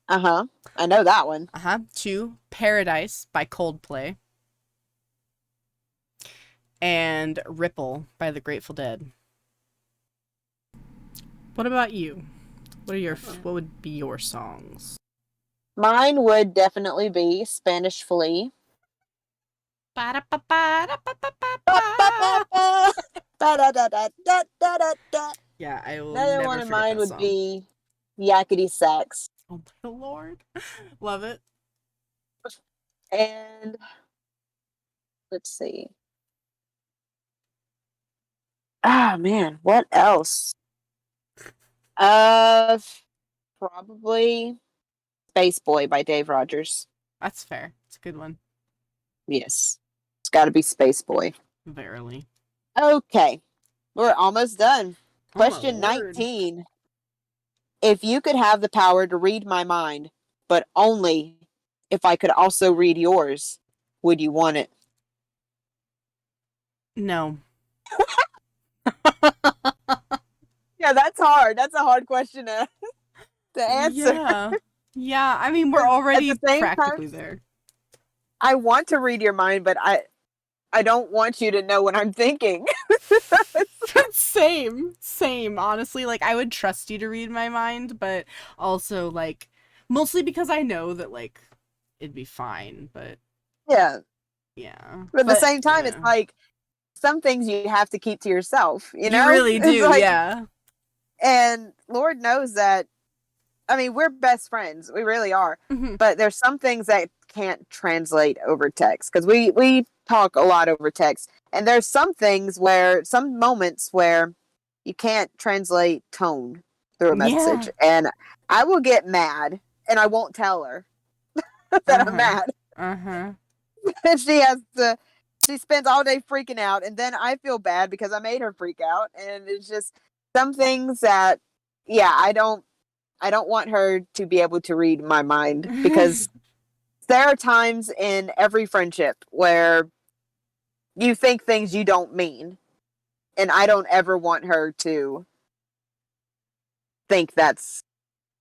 I know that one. 2, "Paradise" by Coldplay. And "Ripple" by the Grateful Dead. What about you? What would be your songs? Mine would definitely be Spanish Flea. Yeah, I will Another never one of forget mine that would song. be Yakety Sax. Oh my Lord. Love it. And let's see. Ah, man, what else? Probably Space Boy by Dave Rogers. That's fair. It's a good one. Yes. It's got to be Space Boy. Verily. Okay. We're almost done. Oh my Question Lord. 19. If you could have the power to read my mind, but only if I could also read yours, would you want it? No. Yeah, that's hard. That's a hard question to answer. Yeah. Yeah, I mean, we're already At the same practically time, there. I want to read your mind, but I don't want you to know what I'm thinking. Same, honestly. Like, I would trust you to read my mind, but also, like, mostly because I know that, like, it'd be fine, but Yeah. yeah. But at the same time, yeah. it's like some things you have to keep to yourself, you know? You really do, It's like, yeah. And Lord knows that, I mean, we're best friends. We really are. Mhm. But there's some things that can't translate over text because we talk a lot over text. And there's some moments where you can't translate tone through a message. Yeah. And I will get mad and I won't tell her that I'm mad. And she spends all day freaking out. And then I feel bad because I made her freak out. And it's just some things that, yeah, I don't want her to be able to read my mind because there are times in every friendship where you think things you don't mean. And I don't ever want her to think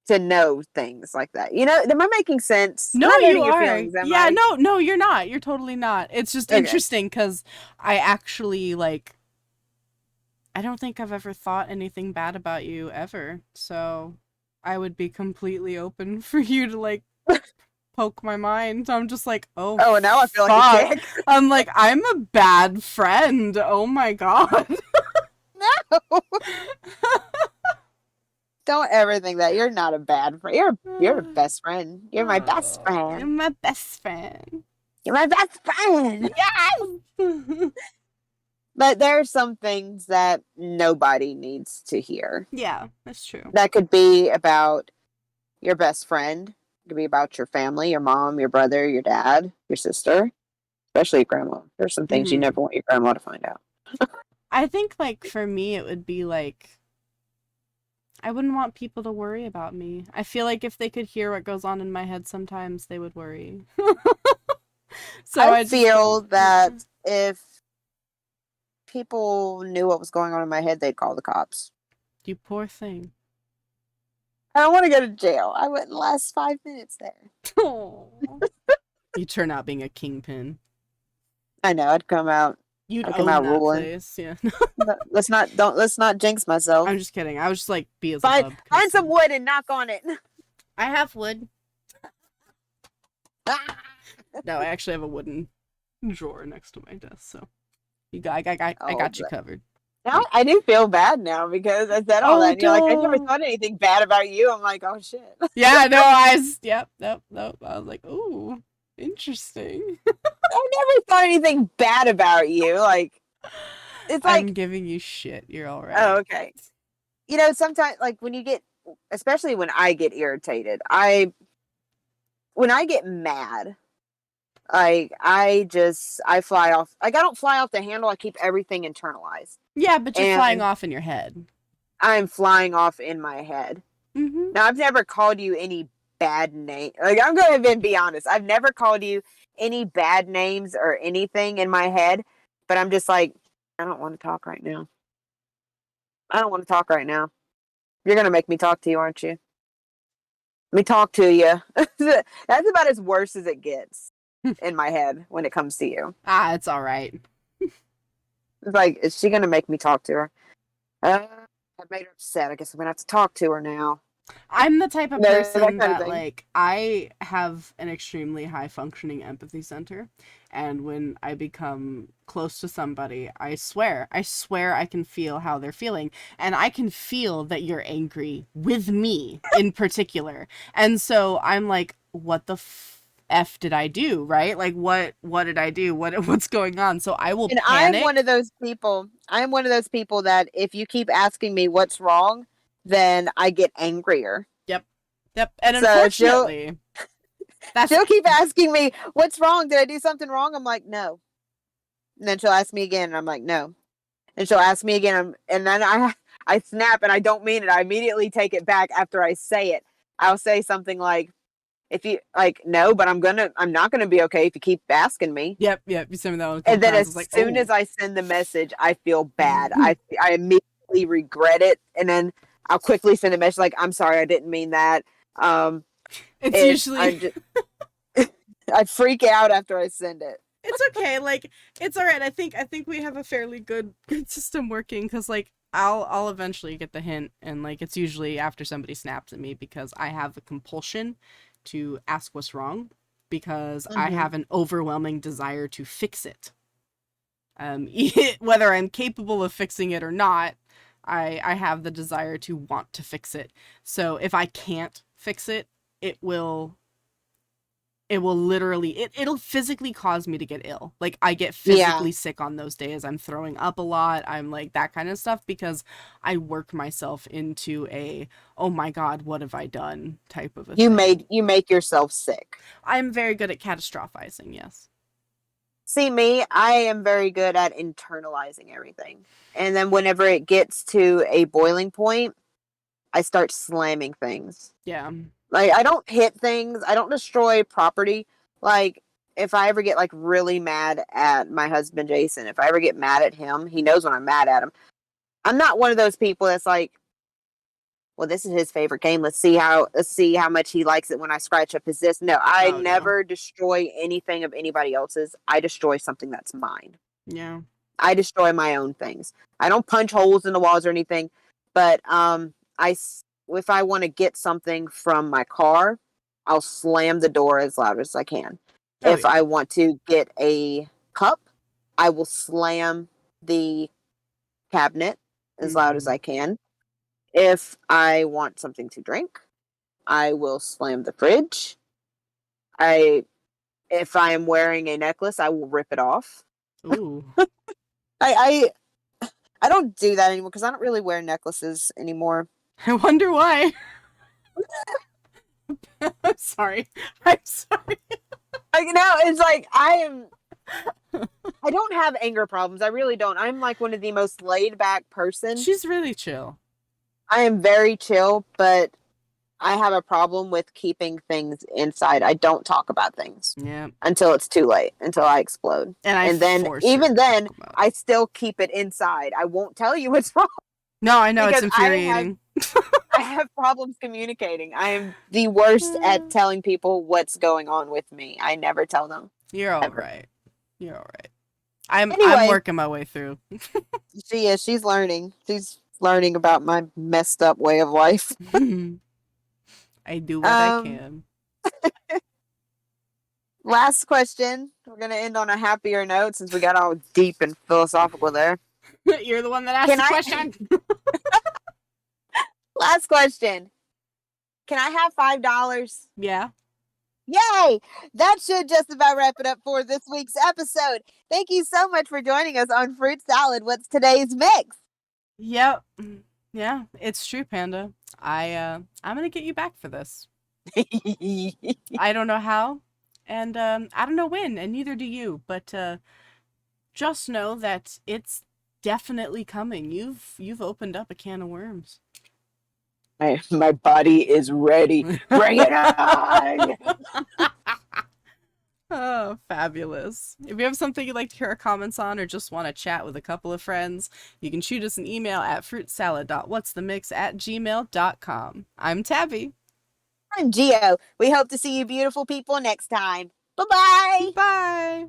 to know things like that. You know, am I making sense? No, I'm not you hurting your are. feelings, am Yeah, I? no, you're not. You're totally not. It's just Okay. interesting because I actually, like, I don't think I've ever thought anything bad about you ever. So I would be completely open for you to, like, poke my mind. I'm just like, oh, Oh, now I feel fuck. like a dick. I'm like, I'm a bad friend. Oh my God. No. Don't ever think that. You're not a bad friend. You're a best friend. You're my best friend. You're my best friend. You're my best friend. Yes. But there are some things that nobody needs to hear. Yeah, that's true. That could be about your best friend. It could be about your family, your mom, your brother, your dad, your sister, especially your grandma. There's some things you never want your grandma to find out. I think, like, for me, it would be like I wouldn't want people to worry about me. I feel like if they could hear what goes on in my head sometimes, they would worry. So I I just feel don't. that if people knew what was going on in my head, they'd call the cops. You poor thing. I don't want to go to jail. I wouldn't last 5 minutes there. Oh. You turn out being a kingpin. I know. I'd come out. You'd I'd come own out that ruling. place, yeah. But let's not jinx myself. I'm just kidding. I was just like Find Beelzebub. find some wood and knock on it. I have wood. No, I actually have a wooden drawer next to my desk, so I got you covered. Now I do feel bad now because I said all that. And you're like, I never thought anything bad about you. I'm like, oh shit. Yeah, no, yep. I was like, ooh, interesting. I never thought anything bad about you. Like, it's like I'm giving you shit. You're all right. Oh, okay. Sometimes like when you get, especially when I get irritated, when I get mad, like I fly off. Like I don't fly off the handle. I keep everything internalized. Yeah, but you're And flying off in your head. I'm flying off in my head. Mm-hmm. Now I've never called you any bad name. Like I'm going to be honest. I've never called you any bad names or anything in my head. But I'm just like, I don't want to talk right now. I don't want to talk right now. You're going to make me talk to you, aren't you? Let me talk to you. That's about as worse as it gets in my head when it comes to you. It's all right. It's like, is she going to make me talk to her? I've made her upset. I guess I'm going to have to talk to her now. I'm the type of person that like, I have an extremely high functioning empathy center. And when I become close to somebody, I swear I can feel how they're feeling. And I can feel that you're angry with me in particular. And so I'm like, what the F did I do? Right? Like, what did I do? What's going on? So I will panic. I'm one of those people. I'm one of those people that if you keep asking me what's wrong, then I get angrier. Yep. And so unfortunately, she'll keep asking me, what's wrong? Did I do something wrong? I'm like, no. And then she'll ask me again, and I'm like, no. And she'll ask me again, and then I snap, and I don't mean it. I immediately take it back after I say it. I'll say something like, if you like, no, but I'm not gonna be okay if you keep asking me. Yep. You send me that one. And then as soon as I send the message, I feel bad. I immediately regret it, and then I'll quickly send a message like, I'm sorry, I didn't mean that. It's usually I freak out after I send it. It's okay. Like, it's all right. I think we have a fairly good system working because like I'll eventually get the hint, and like it's usually after somebody snaps at me because I have a compulsion to ask what's wrong because I have an overwhelming desire to fix it. Whether I'm capable of fixing it or not, I have the desire to want to fix it. So if I can't fix it, it will literally it'll physically cause me to get ill. Like I get physically sick on those days. I'm throwing up a lot. I'm like that kind of stuff because I work myself into a, oh my god, what have I done type of a thing. You make yourself sick. I'm very good at catastrophizing, yes. See me, I am very good at internalizing everything. And then whenever it gets to a boiling point, I start slamming things. Yeah. Like, I don't hit things. I don't destroy property. Like, if I ever get, like, really mad at my husband, Jason, if I ever get mad at him, he knows when I'm mad at him. I'm not one of those people that's like, well, this is his favorite game. Let's see how much he likes it when I scratch up his this. No, I never destroy anything of anybody else's. I destroy something that's mine. Yeah. I destroy my own things. I don't punch holes in the walls or anything, but if I want to get something from my car, I'll slam the door as loud as I can. If I want to get a cup, I will slam the cabinet as loud as I can. If I want something to drink, I will slam the fridge. If I am wearing a necklace, I will rip it off. Ooh. I don't do that anymore because I don't really wear necklaces anymore. I wonder why. I'm sorry. It's like I don't have anger problems. I really don't. I'm like one of the most laid back person. She's really chill. I am very chill, but I have a problem with keeping things inside. I don't talk about things Yeah. until it's too late, until I explode. And I And then, force her even to then, talk about it. I still keep it inside. I won't tell you what's wrong No, I know, it's because infuriating. I have problems communicating. I am the worst at telling people what's going on with me. I never tell them. You're all Ever. right. You're all right. I'm Anyway, working my way through. she is. She's learning. She's learning about my messed up way of life. I do what I Um, can. Last question. We're gonna end on a happier note since we got all deep and philosophical there. You're the one that asked Can the I? question. Last question. Can I have $5? Yeah. Yay! That should just about wrap it up for this week's episode. Thank you so much for joining us on Fruit Salad. What's today's mix? Yep. Yeah, it's true, Panda. I'm gonna get you back for this. I don't know how, and I don't know when, and neither do you. But just know that it's definitely coming. You've opened up a can of worms. My body is ready. Bring it on! Oh, fabulous. If you have something you'd like to hear our comments on or just want to chat with a couple of friends, you can shoot us an email at fruitsalad.whatsthemix@gmail.com. I'm Tabby. I'm Gio. We hope to see you beautiful people next time. Bye-bye! Bye!